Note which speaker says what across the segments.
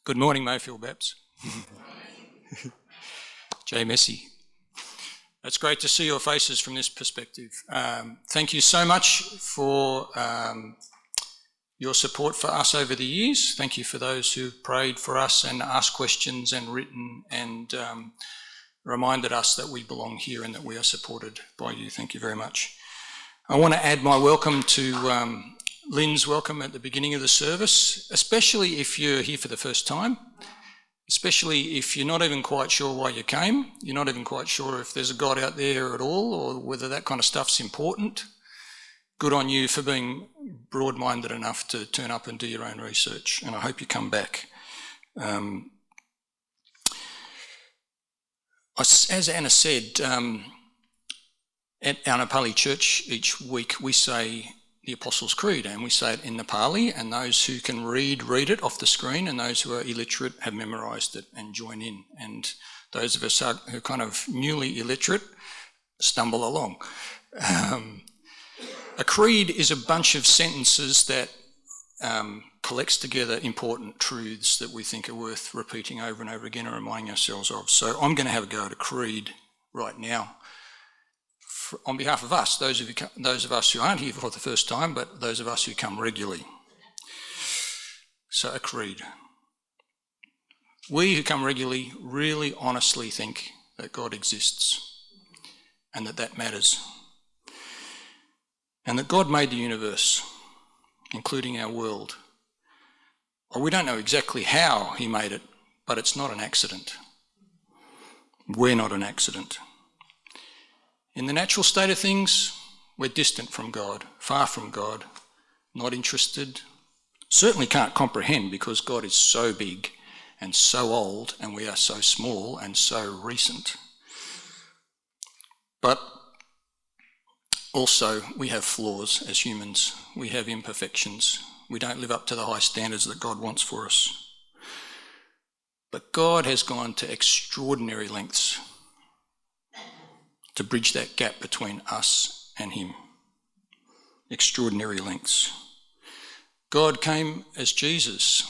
Speaker 1: Good morning, Mayfield Babs. Jay Messi. It's great to see your faces from this perspective. Thank you so much for your support for us over the years. Thank you for those who've prayed for us and asked questions and written and reminded us that we belong here and that we are supported by you. Thank you very much. I want to add my welcome to Lynn's welcome at the beginning of the service, especially if you're here for the first time, especially if you're not even quite sure why you came, you're not even quite sure if there's a God out there at all or whether that kind of stuff's important. Good on you for being broad-minded enough to turn up and do your own research, and I hope you come back. As Anna said, at our Nepali church each week we say the Apostles' Creed, and we say it in Nepali, and those who can read it off the screen, and those who are illiterate have memorised it and join in, and those of us who are kind of newly illiterate stumble along. A creed is a bunch of sentences that collects together important truths that we think are worth repeating over and over again and reminding ourselves of. So I'm going to have a go at a creed right now. On behalf of us, those of us who aren't here for the first time, but those of us who come regularly. So a creed. We who come regularly really honestly think that God exists and that matters. And that God made the universe, including our world. Well, we don't know exactly how he made it, but it's not an accident. We're not an accident. In the natural state of things, we're distant from God, far from God, not interested, certainly can't comprehend because God is so big and so old and we are so small and so recent. But also we have flaws as humans, we have imperfections, we don't live up to the high standards that God wants for us. But God has gone to extraordinary lengths to bridge that gap between us and him. Extraordinary lengths. God came as Jesus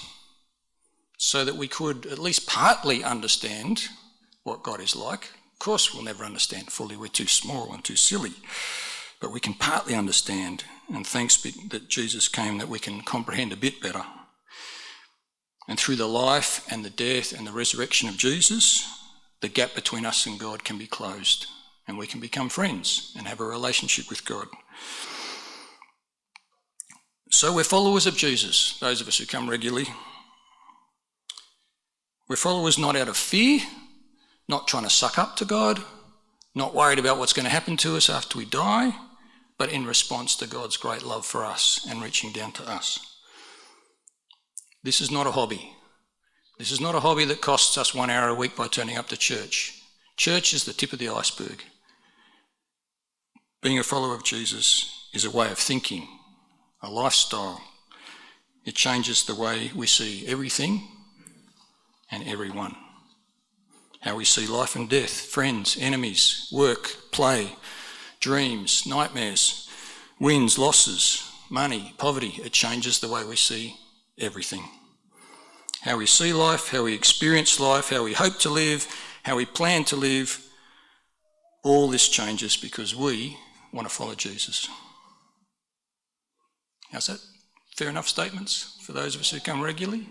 Speaker 1: so that we could at least partly understand what God is like. Of course, we'll never understand fully. We're too small and too silly. But we can partly understand, and thanks be that Jesus came that we can comprehend a bit better. And through the life and the death and the resurrection of Jesus, the gap between us and God can be closed. And we can become friends and have a relationship with God. So we're followers of Jesus, those of us who come regularly. We're followers not out of fear, not trying to suck up to God, not worried about what's going to happen to us after we die, but in response to God's great love for us and reaching down to us. This is not a hobby. This is not a hobby that costs us 1 hour a week by turning up to church. Church is the tip of the iceberg. Being a follower of Jesus is a way of thinking, a lifestyle. It changes the way we see everything and everyone. How we see life and death, friends, enemies, work, play, dreams, nightmares, wins, losses, money, poverty. It changes the way we see everything. How we see life, how we experience life, how we hope to live, how we plan to live. All this changes because we want to follow Jesus. How's that? Fair enough statements for those of us who come regularly?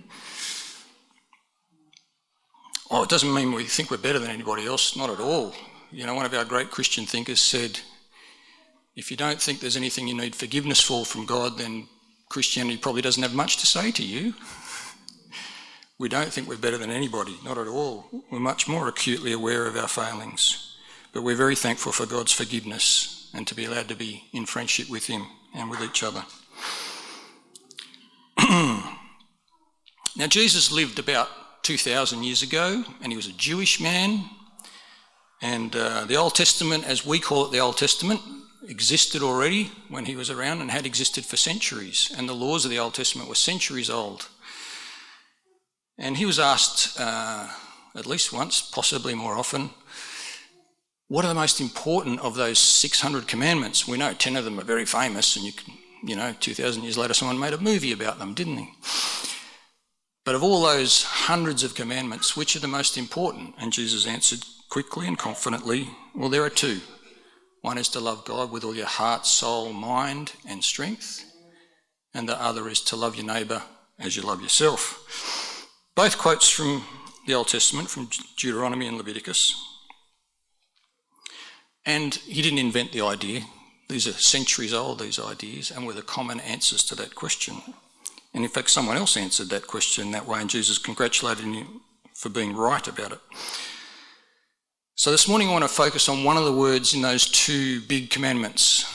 Speaker 1: Oh, it doesn't mean we think we're better than anybody else, not at all. You know, one of our great Christian thinkers said, if you don't think there's anything you need forgiveness for from God, then Christianity probably doesn't have much to say to you. We don't think we're better than anybody, not at all. We're much more acutely aware of our failings, but we're very thankful for God's forgiveness and to be allowed to be in friendship with him and with each other. Now, Jesus lived about 2,000 years ago, and he was a Jewish man, and the Old Testament, as we call it the Old Testament, existed already when he was around and had existed for centuries, and the laws of the Old Testament were centuries old. And he was asked at least once, possibly more often, what are the most important of those 600 commandments? We know 10 of them are very famous, and you know, 2,000 years later someone made a movie about them, didn't he? But of all those hundreds of commandments, which are the most important? And Jesus answered quickly and confidently, well, there are two. One is to love God with all your heart, soul, mind and strength. And the other is to love your neighbour as you love yourself. Both quotes from the Old Testament, from Deuteronomy and Leviticus. And he didn't invent the idea. These are centuries old, these ideas, and were the common answers to that question. And in fact, someone else answered that question that way, and Jesus congratulated him for being right about it. So this morning I want to focus on one of the words in those two big commandments,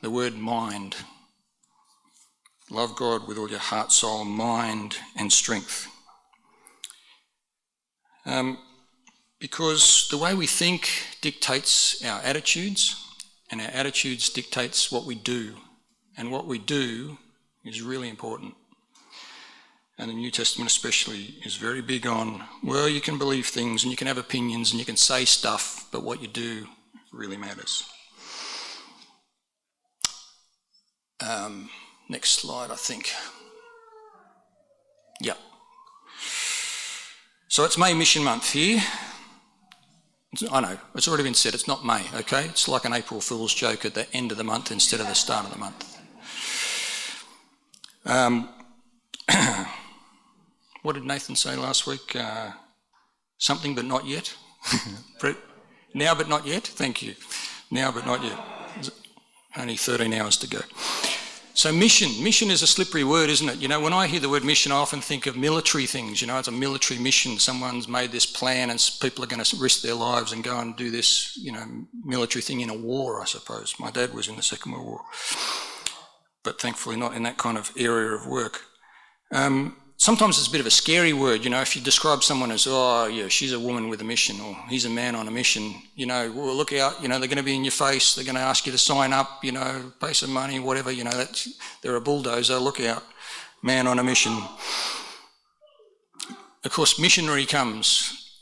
Speaker 1: the word mind. Love God with all your heart, soul, mind and strength. Because the way we think dictates our attitudes, and our attitudes dictates what we do. And what we do is really important. And the New Testament especially is very big on, well, you can believe things and you can have opinions and you can say stuff, but what you do really matters. Next slide, I think. Yeah. So it's May Mission Month here. I know, it's already been said, it's not May, okay? It's like an April Fool's joke at the end of the month instead of the start of the month. What did Nathan say last week? Something but not yet? Now but not yet? Thank you. Now but not yet. Only 13 hours to go. So mission is a slippery word, isn't it? You know, when I hear the word mission, I often think of military things. You know, it's a military mission. Someone's made this plan and people are going to risk their lives and go and do this, you know, military thing in a war, I suppose. My dad was in the Second World War, but thankfully not in that kind of area of work. Sometimes it's a bit of a scary word, you know, if you describe someone as, oh, yeah, she's a woman with a mission, or he's a man on a mission, you know, well, look out, you know, they're going to be in your face, they're going to ask you to sign up, you know, pay some money, whatever, you know, they're a bulldozer, look out, man on a mission. Of course, missionary comes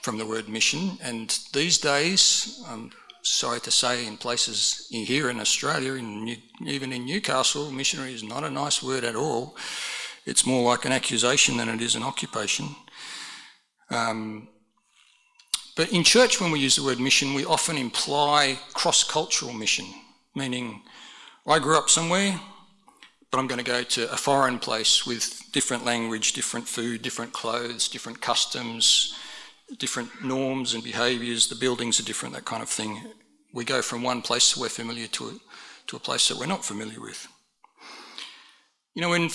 Speaker 1: from the word mission, and these days, I'm sorry to say, in places here in Australia, even in Newcastle, missionary is not a nice word at all. It's more like an accusation than it is an occupation. But in church, when we use the word mission, we often imply cross-cultural mission, meaning I grew up somewhere, but I'm going to go to a foreign place with different language, different food, different clothes, different customs, different norms and behaviours. The buildings are different, that kind of thing. We go from one place that we're familiar to a place that we're not familiar with. You know, when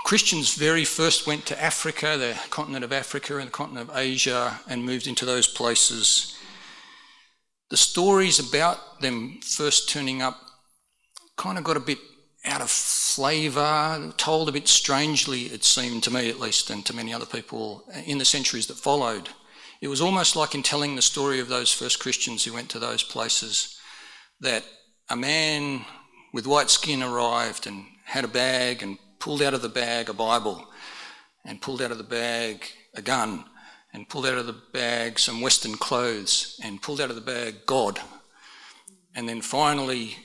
Speaker 1: Christians very first went to Africa, the continent of Africa and the continent of Asia, and moved into those places, the stories about them first turning up kind of got a bit out of flavour, told a bit strangely, it seemed to me at least, and to many other people in the centuries that followed. It was almost like in telling the story of those first Christians who went to those places, that a man with white skin arrived and had a bag and pulled out of the bag a Bible, and pulled out of the bag a gun, and pulled out of the bag some Western clothes, and pulled out of the bag God. And then finally,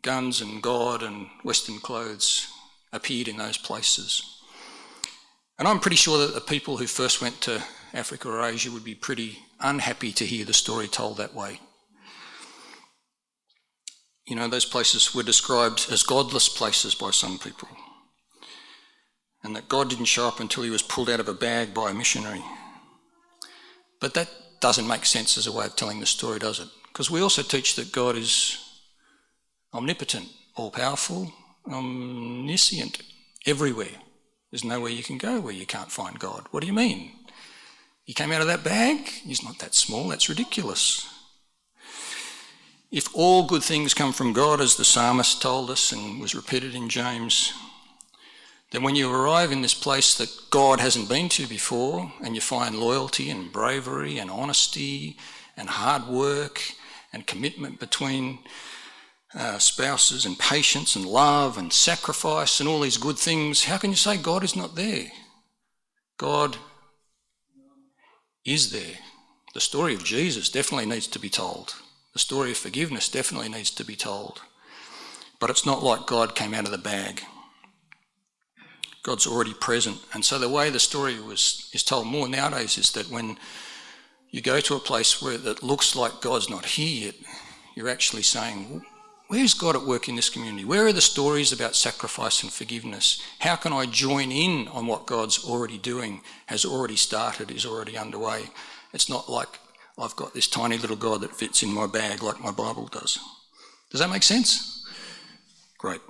Speaker 1: guns and God and Western clothes appeared in those places. And I'm pretty sure that the people who first went to Africa or Asia would be pretty unhappy to hear the story told that way. You know, those places were described as godless places by some people, and that God didn't show up until he was pulled out of a bag by a missionary. But that doesn't make sense as a way of telling the story, does it? Because we also teach that God is omnipotent, all-powerful, omniscient, everywhere. There's nowhere you can go where you can't find God. What do you mean? He came out of that bag? He's not that small, that's ridiculous. If all good things come from God, as the psalmist told us and was repeated in James, then when you arrive in this place that God hasn't been to before, and you find loyalty and bravery and honesty and hard work and commitment between spouses and patience and love and sacrifice and all these good things, how can you say God is not there? God is there. The story of Jesus definitely needs to be told. The story of forgiveness definitely needs to be told. But it's not like God came out of the bag. God's already present. And so the way the story is told more nowadays is that when you go to a place where it looks like God's not here yet, you're actually saying, where's God at work in this community? Where are the stories about sacrifice and forgiveness? How can I join in on what God's already doing, has already started, is already underway? It's not like I've got this tiny little God that fits in my bag like my Bible does. Does that make sense? Great.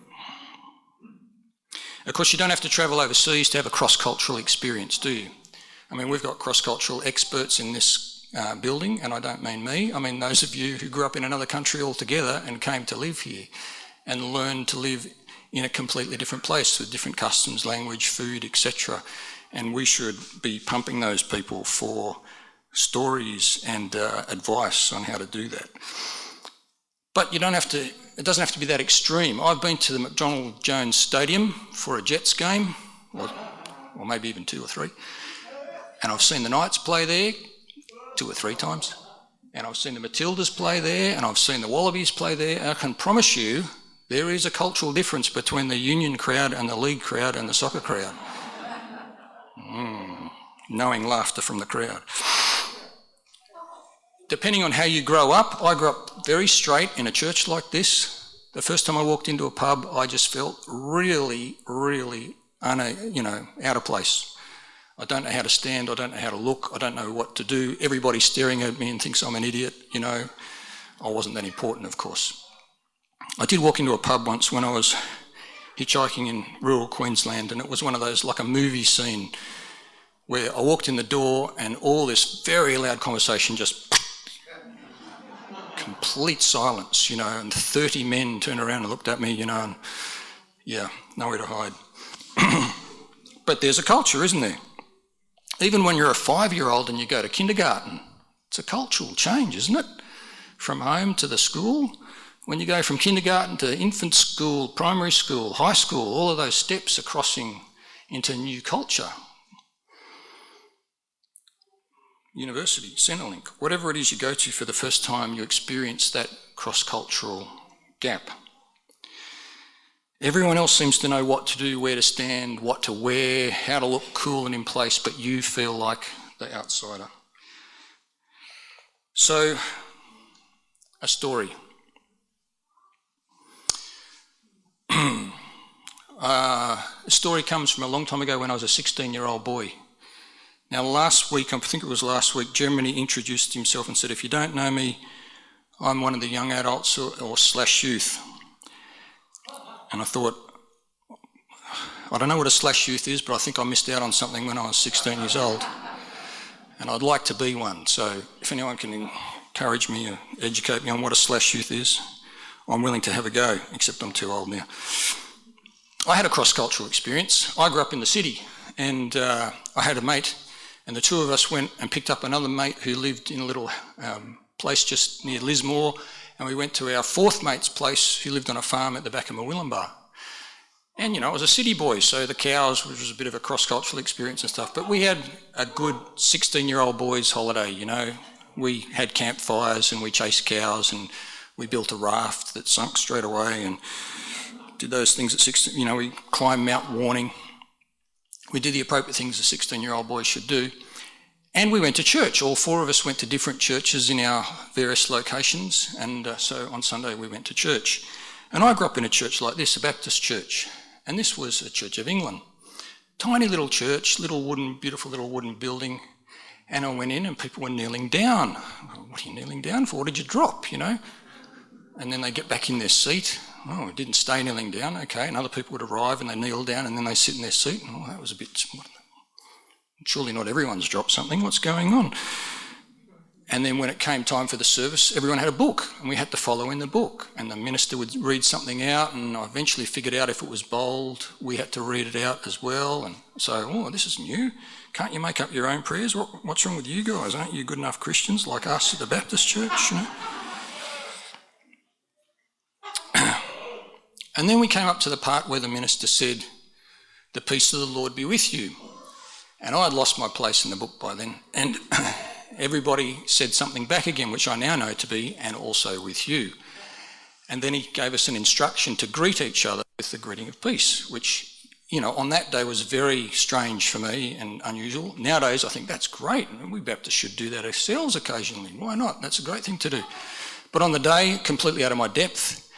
Speaker 1: Of course, you don't have to travel overseas to have a cross-cultural experience, do you? I mean, we've got cross-cultural experts in this building, and I don't mean me. I mean those of you who grew up in another country altogether and came to live here and learned to live in a completely different place with different customs, language, food, etc. And we should be pumping those people for stories and advice on how to do that. But you don't have to, it doesn't have to be that extreme. I've been to the McDonald Jones Stadium for a Jets game, or maybe even 2 or 3, and I've seen the Knights play there 2 or 3 times, and I've seen the Matildas play there, and I've seen the Wallabies play there. I can promise you there is a cultural difference between the Union crowd and the League crowd and the soccer crowd. Knowing laughter from the crowd. Depending on how you grow up, I grew up very straight in a church like this. The first time I walked into a pub, I just felt really, really, out of place. I don't know how to stand, I don't know how to look, I don't know what to do. Everybody's staring at me and thinks I'm an idiot, I wasn't that important, of course. I did walk into a pub once when I was hitchhiking in rural Queensland, and it was one of those, like a movie scene, where I walked in the door and all this very loud conversation just complete silence, and 30 men turned around and looked at me, and nowhere to hide. But there's a culture, isn't there? Even when you're a 5-year-old and you go to kindergarten, it's a cultural change, isn't it? From home to the school. When you go from kindergarten to infant school, primary school, high school, all of those steps are crossing into new culture. University, Centrelink, whatever it is you go to for the first time, you experience that cross-cultural gap. Everyone else seems to know what to do, where to stand, what to wear, how to look cool and in place, but you feel like the outsider. So, a story. A story comes from a long time ago when I was a 16-year-old boy. Now last week, I think it was last week, Germany introduced himself and said, if you don't know me, I'm one of the young adults or slash youth. And I thought, I don't know what a slash youth is, but I think I missed out on something when I was 16 years old. And I'd like to be one. So if anyone can encourage me or educate me on what a slash youth is, I'm willing to have a go, except I'm too old now. I had a cross-cultural experience. I grew up in the city, and I had a mate, and the two of us went and picked up another mate who lived in a little place just near Lismore, and we went to our fourth mate's place who lived on a farm at the back of Mawillimbar. And, I was a city boy, so the cows, which was a bit of a cross-cultural experience and stuff, but we had a good 16-year-old boys' holiday, We had campfires and we chased cows and we built a raft that sunk straight away and did those things at 16, we climbed Mount Warning. We did the appropriate things a 16-year-old boy should do. And we went to church. All 4 of us went to different churches in our various locations, and so on Sunday we went to church. And I grew up in a church like this, a Baptist church, and this was a Church of England. Tiny little church, beautiful little wooden building, and I went in and people were kneeling down. What are you kneeling down for? What did you drop, And then they get back in their seat. Oh, it didn't stay kneeling down, okay. And other people would arrive and they kneel down and then they sit in their seat. Oh, that was a bit... Surely not everyone's dropped something. What's going on? And then when it came time for the service, everyone had a book and we had to follow in the book. And the minister would read something out, and I eventually figured out if it was bold, we had to read it out as well. And so, this is new. Can't you make up your own prayers? What's wrong with you guys? Aren't you good enough Christians like us at the Baptist church? And then we came up to the part where the minister said, "The peace of the Lord be with you." And I had lost my place in the book by then. And everybody said something back again, which I now know to be, "and also with you." And then he gave us an instruction to greet each other with the greeting of peace, which on that day was very strange for me and unusual. Nowadays, I think that's great. We Baptists should do that ourselves occasionally. Why not? That's a great thing to do. But on the day, completely out of my depth,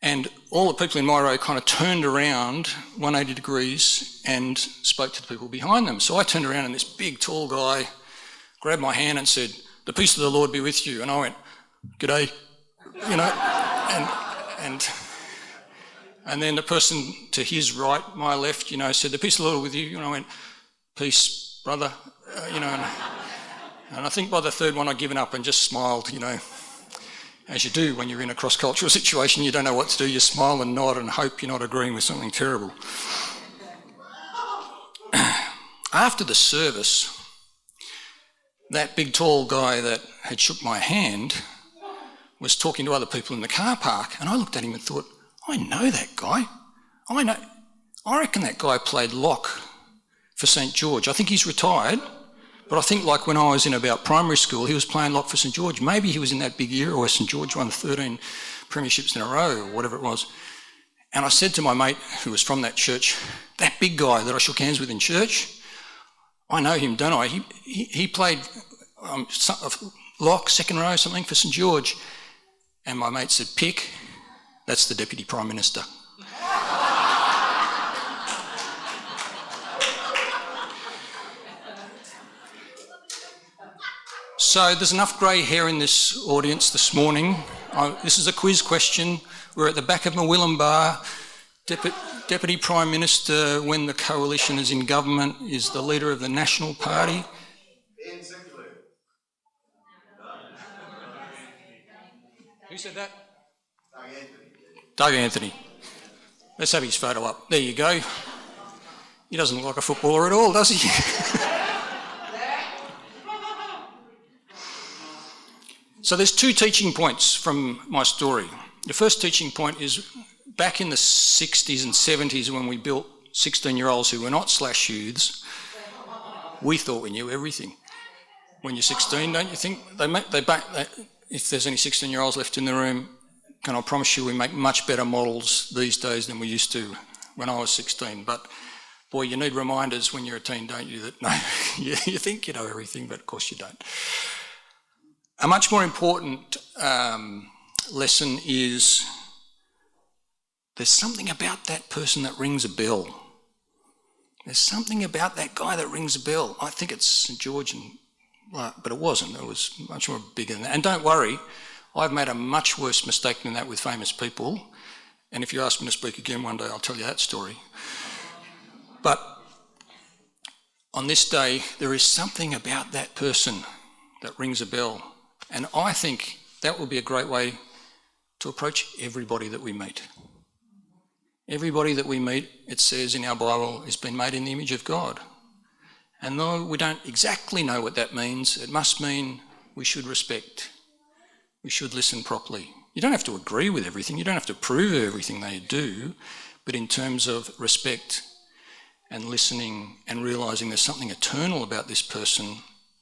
Speaker 1: and all the people in my row kind of turned around 180 degrees and spoke to the people behind them. So I turned around and this big, tall guy grabbed my hand and said, "The peace of the Lord be with you." And I went, "G'day," and then the person to his right, my left, said, "The peace of the Lord with you." And I went, "Peace, brother," and I think by the third one I'd given up and just smiled, as you do when you're in a cross-cultural situation. You don't know what to do. You smile and nod and hope you're not agreeing with something terrible. After the service, that big tall guy that had shook my hand was talking to other people in the car park, and I looked at him and thought, I know that guy. I reckon that guy played lock for St George. I think he's retired, but I think like when I was in about primary school, he was playing lock for St George. Maybe he was in that big era where St George won 13 premierships in a row or whatever it was. And I said to my mate who was from that church, "That big guy that I shook hands with in church, I know him, don't I? He played lock, second row, something for St George." And my mate said, "Pick, that's the Deputy Prime Minister." So there's enough grey hair in this audience this morning. This is a quiz question. We're at the back of Mawillam Bar. Deputy Prime Minister, when the coalition is in government, is the leader of the National Party. Who said that? Doug Anthony. Let's have his photo up. There you go. He doesn't look like a footballer at all, does he? So there's two teaching points from my story. The first teaching point is back in the 60s and 70s when we built 16-year-olds who were not slash youths, we thought we knew everything. When you're 16, don't you think? If there's any 16-year-olds left in the room, can I promise you we make much better models these days than we used to when I was 16. But boy, you need reminders when you're a teen, don't you, that no, you think you know everything, but of course you don't. A much more important lesson is there's something about that person that rings a bell. There's something about that guy that rings a bell. I think it's St George, but it wasn't. It was much more bigger than that. And don't worry, I've made a much worse mistake than that with famous people. And if you ask me to speak again one day, I'll tell you that story. But on this day, there is something about that person that rings a bell. And I think that will be a great way to approach everybody that we meet. Everybody that we meet, it says in our Bible, has been made in the image of God. And though we don't exactly know what that means, it must mean we should respect. We should listen properly. You don't have to agree with everything. You don't have to approve of everything they do. But in terms of respect and listening and realising there's something eternal about this person,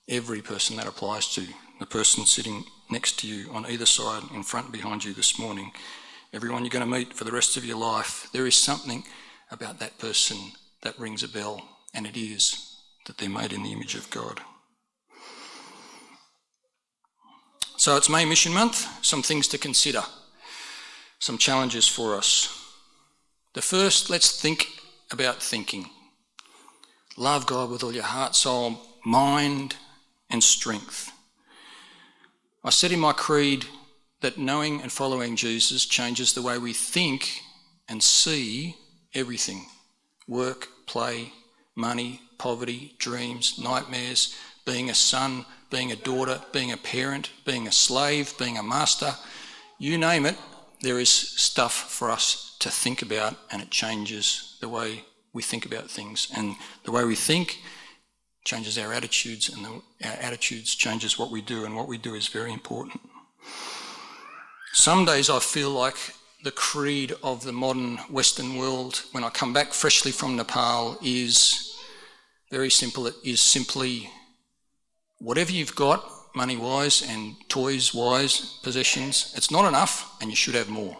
Speaker 1: every person that applies to, the person sitting next to you on either side, in front, behind you this morning, everyone you're going to meet for the rest of your life, there is something about that person that rings a bell, and it is that they're made in the image of God. So it's May Mission Month, some things to consider, some challenges for us. The first, let's think about thinking. Love God with all your heart, soul, mind and strength. I said in my creed that knowing and following Jesus changes the way we think and see everything. Work, play, money, poverty, dreams, nightmares, being a son, being a daughter, being a parent, being a slave, being a master. You name it, there is stuff for us to think about, and it changes the way we think about things. And the way we think changes our attitudes, and our attitudes changes what we do, and what we do is very important. Some days I feel like the creed of the modern Western world, when I come back freshly from Nepal, is very simple. It is simply whatever you've got, money-wise and toys-wise, possessions, it's not enough and you should have more.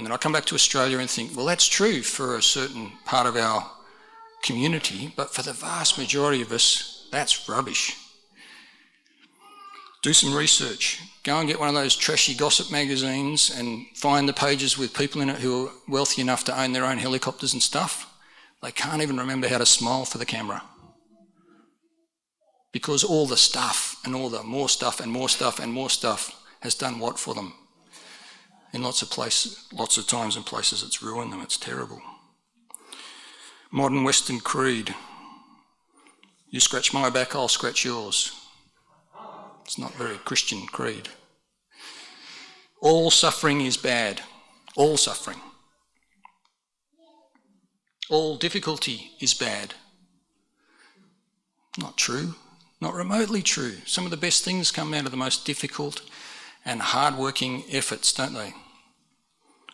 Speaker 1: And then I come back to Australia and think, well, that's true for a certain part of our community, but for the vast majority of us, that's rubbish. Do some research. Go and get one of those trashy gossip magazines and find the pages with people in it who are wealthy enough to own their own helicopters and stuff. They can't even remember how to smile for the camera. Because all the stuff and all the more stuff and more stuff and more stuff has done what for them? In lots of places, lots of times and places it's ruined them. It's terrible. Modern Western creed. You scratch my back, I'll scratch yours. It's not very Christian creed. All suffering is bad. All suffering. All difficulty is bad. Not true. Not remotely true. Some of the best things come out of the most difficult and hard-working efforts, don't they?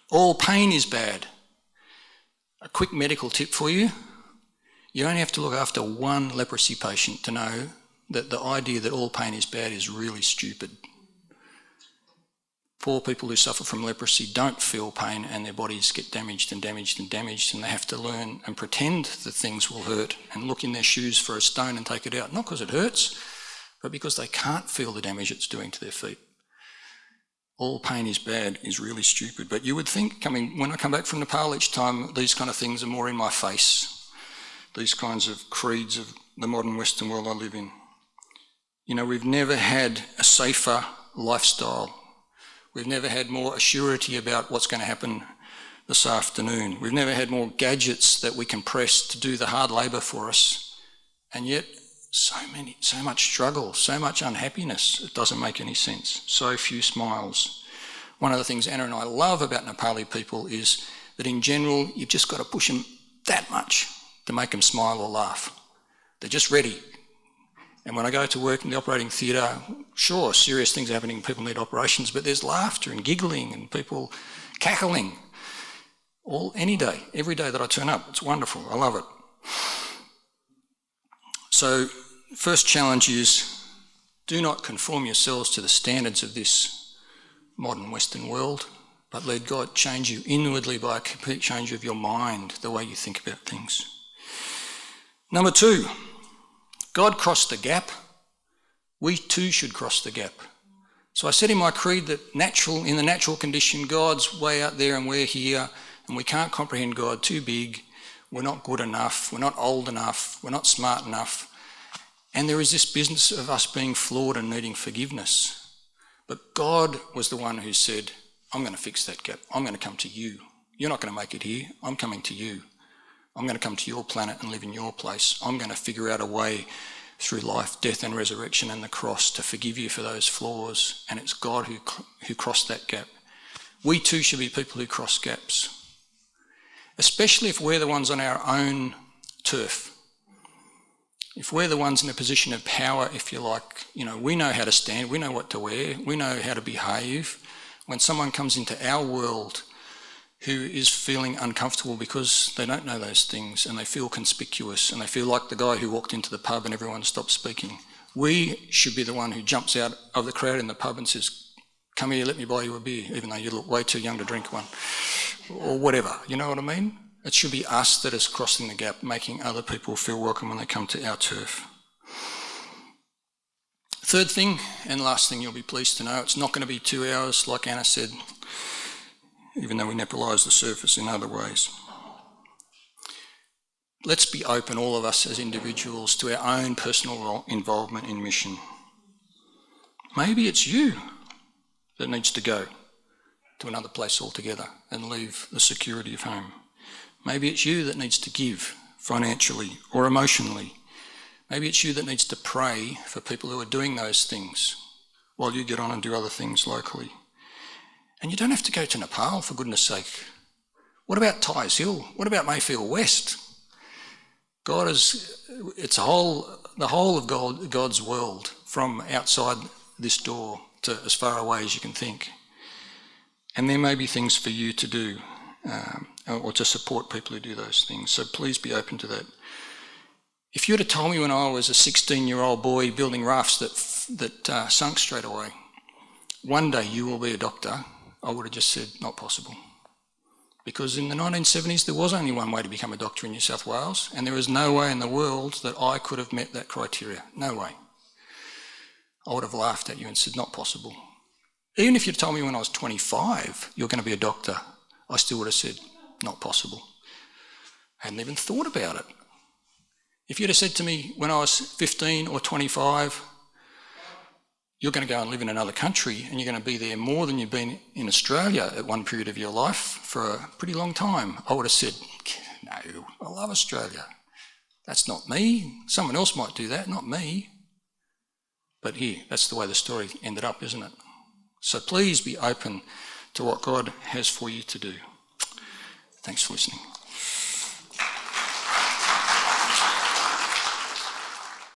Speaker 1: All pain is bad. A quick medical tip for you. You only have to look after one leprosy patient to know that the idea that all pain is bad is really stupid. Poor people who suffer from leprosy don't feel pain and their bodies get damaged and damaged and damaged, and they have to learn and pretend that things will hurt and look in their shoes for a stone and take it out. Not because it hurts, but because they can't feel the damage it's doing to their feet. All pain is bad is really stupid. But you would think, when I come back from Nepal each time, these kind of things are more in my face. These kinds of creeds of the modern Western world I live in. You know, we've never had a safer lifestyle. We've never had more assurity about what's going to happen this afternoon. We've never had more gadgets that we can press to do the hard labour for us. And yet, so much struggle, so much unhappiness. It doesn't make any sense. So few smiles. One of the things Anna and I love about Nepali people is that in general, you've just got to push them that much to make them smile or laugh. They're just ready. And when I go to work in the operating theatre, sure, serious things are happening, people need operations, but there's laughter and giggling and people cackling any day, every day that I turn up. It's wonderful. I love it. So, first challenge is do not conform yourselves to the standards of this modern Western world, but let God change you inwardly by a complete change of your mind, the way you think about things. Number 2, God crossed the gap. We too should cross the gap. So I said in my creed that in the natural condition, God's way out there and we're here, and we can't comprehend God, too big. We're not good enough. We're not old enough. We're not smart enough. And there is this business of us being flawed and needing forgiveness. But God was the one who said, I'm going to fix that gap. I'm going to come to you. You're not going to make it here. I'm coming to you. I'm going to come to your planet and live in your place. I'm going to figure out a way through life, death and resurrection and the cross to forgive you for those flaws. And it's God who crossed that gap. We too should be people who cross gaps, especially if we're the ones on our own turf. If we're the ones in a position of power, if you like, we know how to stand, we know what to wear, we know how to behave. When someone comes into our world who is feeling uncomfortable because they don't know those things and they feel conspicuous and they feel like the guy who walked into the pub and everyone stopped speaking, we should be the one who jumps out of the crowd in the pub and says, come here, let me buy you a beer, even though you look way too young to drink one, or whatever. You know what I mean? It should be us that is crossing the gap, making other people feel welcome when they come to our turf. Third thing, and last thing you'll be pleased to know, it's not going to be 2 hours, like Anna said, even though we Nepalise the surface in other ways. Let's be open, all of us as individuals, to our own personal involvement in mission. Maybe it's you that needs to go to another place altogether and leave the security of home. Maybe it's you that needs to give financially or emotionally. Maybe it's you that needs to pray for people who are doing those things while you get on and do other things locally. And you don't have to go to Nepal, for goodness sake. What about Tyers Hill? What about Mayfield West? It's the whole of God's world, from outside this door to as far away as you can think. And there may be things for you to do, or to support people who do those things. So please be open to that. If you would have told me when I was a 16-year-old boy building rafts that sunk straight away, one day you will be a doctor, I would have just said, not possible. Because in the 1970s, there was only one way to become a doctor in New South Wales, and there is no way in the world that I could have met that criteria. No way. I would have laughed at you and said, not possible. Even if you'd told me when I was 25, you're going to be a doctor, I still would have said, not possible. Hadn't even thought about it. If you'd have said to me when I was 15 or 25, you're going to go and live in another country and you're going to be there more than you've been in Australia at one period of your life for a pretty long time, I would have said, no, I love Australia. That's not me. Someone else might do that, not me. But here, that's the way the story ended up, isn't it? So please be open to what God has for you to do. Thanks for listening.